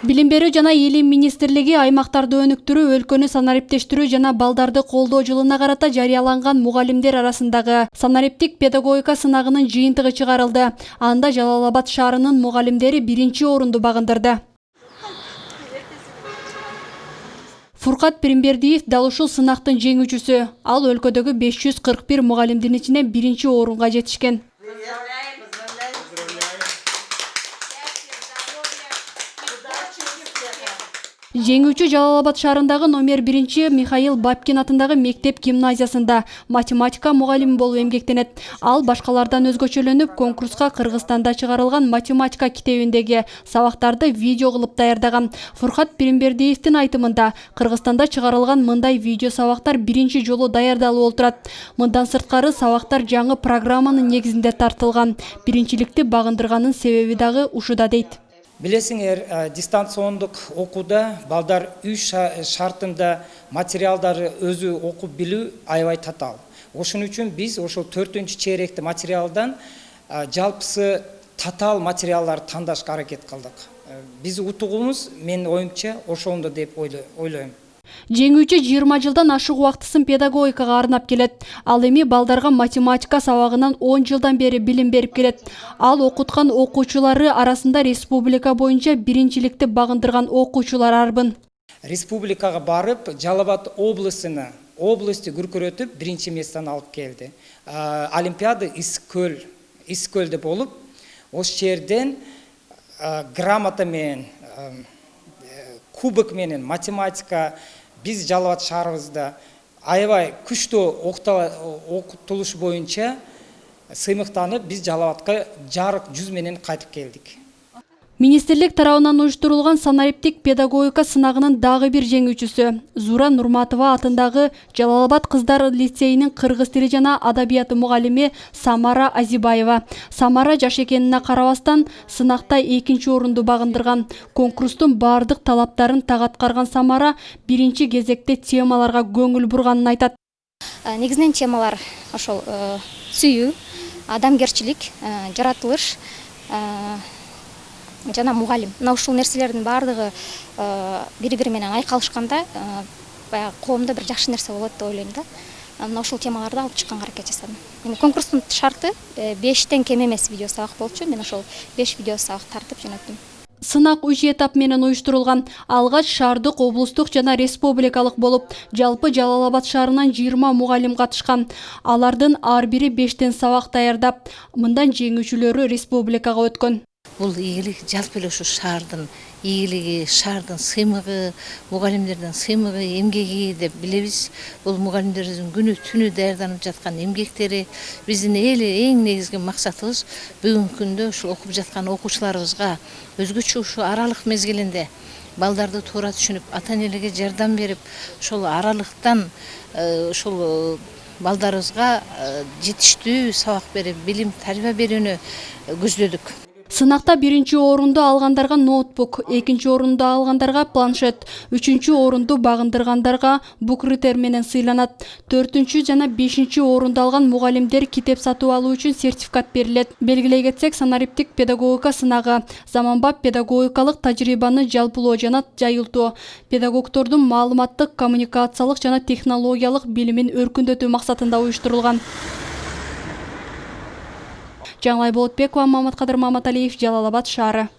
Билим берүү жана Илим министрлиги аймактарды өнүктүрүү, өлкөнү санариптештирүү жана балдарды колдоо жылына карата жарыяланган мугалимдер арасындагы санариптик педагогика сынагынын жыйынтыгы чыгарылды. Анда Жалал Абад шаарынын мугалимдери биринчи орунду багындырды. Фуркат Пиримбердиев дал ушул сынактын жеңүүчүсү. Ал өлкөдөгү 541 мугалимдин ичинен биринчи орунга жетишкен. Жеңүүчү Жалал Абад шаарындагы номер 1 Михаил Бабкин атындагы мектеп гимназиясында математика мугалими болуп эмгектенет. Ал башкалардан өзгөчөлөнүп, конкурска Кыргызстанда чыгарылган математика китебиндеги сабактарды видео кылып даярдаган. Фуркат Пиримбердиевдин айтымында, Кыргызстанда чыгарылган мындай видео сабактар биринчи жолу даярдалып отурат. Мындан сырткары сабактар жаңы программанын негизинде тартылган. Биринчиликти багындырганын себеби дагы ушуда дейт. Билесиңер, дистанциондук окууда балдар үй шартында материалдарды өзү окуп билүү аябай татаал. Ошон үчүн биз ошол 4-чү чейректи материалдан жалпысы татаал материалдарды тандашка аракет кылдык. Биздин утугубуз менин оюмча ошондо деп ойлойм. Жеңүүчү 20 жылдан ашык убактысын педагогикага арнап келет. Ал эми балдарга математика сабагынан 10 жылдан бери билим берип келет. Ал окуткан окуучулары арасында республика боюнча биринчиликти багындырган окуучулар арбын. Республикага барып, Жалал Абад областы күркөрөтүп, биринчи месттен алып келди. Олимпиада Искөлдө болуп, ошол жерден грамота менен, кубок менен математика биз Жалал Абад шаарыбызда аябай күчтүү окутулуш боюнча сыймыктанып, биз Жалал Абадка жарык жүз менен кайтып келдик. Министрлик тарабынан уюштурулган санариптик педагогика сынагынын дагы бир жеңүүчүсү Зура Нурматова атындагы Жалал Абад кыздар лицейинин кыргыз тили жана адабияты мугалими Самара Азибаева. Самара жаш экенине карабастан сынакта 2-чи орунду багындырган. Конкурстун бардык талаптарын так аткарган Самара биринчи кезекте темаларга көңүл бурганын айтат. Негизинен темалар ошол сүйүү, адамгерчилик, жаратылыш жана мугалим. Мына ушул нерселердин бардыгы бири-бири менен айкалышканда баягы коомдо бир жакшы нерсе болот деп ойлойм да. Мына ушул темаларды алып чыкканга аракет жасадым. Эми конкурстун шарты 5тен кем эмес видео сабак болчу. Мен ошол 5 видео сабак тартып жөнөттүм. Сынак 3 этап менен уюштурулган. Алгач шаардык, облустук жана республикалык болуп, жалпы Жалал Абад шаарынан 20 мугалим катышкан. Алардын ар бири 5тен сабак даярдап, мындан жеңүүчүлөрү республикага өткөн. Бул ийгилик жалпы эле ушу шаардын ийгилиги, шаардын сыймыгы, мугалимдердин сыймыгы, эмгеги деп билебиз. Бул мугалимдердин күнү түнү даярданып жаткан эмгектери, биздин эң негизги максатыбыз бүгүнкү күндө ушул окуп жаткан окуучуларыбызга өзгөчө ушу аралык мезгилинде балдарды туура түшүнүп, ата-энелерге жардам берип, ошол аралыктан ушул балдарыбызга жетиштүү сабак берип, билим, тарбия берүүнү көздөдүк. Сынакта 1-чи орунду алгандарга ноутбук, 2-чи орунду алгандарга планшет, 3-чү орунду багындыргандарга букритер менен сыйланат. 4-чү жана 5-чи орунду алган мугалимдер китеп сатып алуу үчүн сертификат берилет. Белгилей кетсек, санариптик педагогика сынагы заманбап педагогикалык тажрыйбаны жалпылоо жана жайылтуу, педагогдордун маалыматтык, коммуникациялык жана технологиялык билимин өркүндөтүү максатында уюштурулган. Жаңылай Болотбекова, Маматкадыр Маматалиев, Жалал Абад шаары.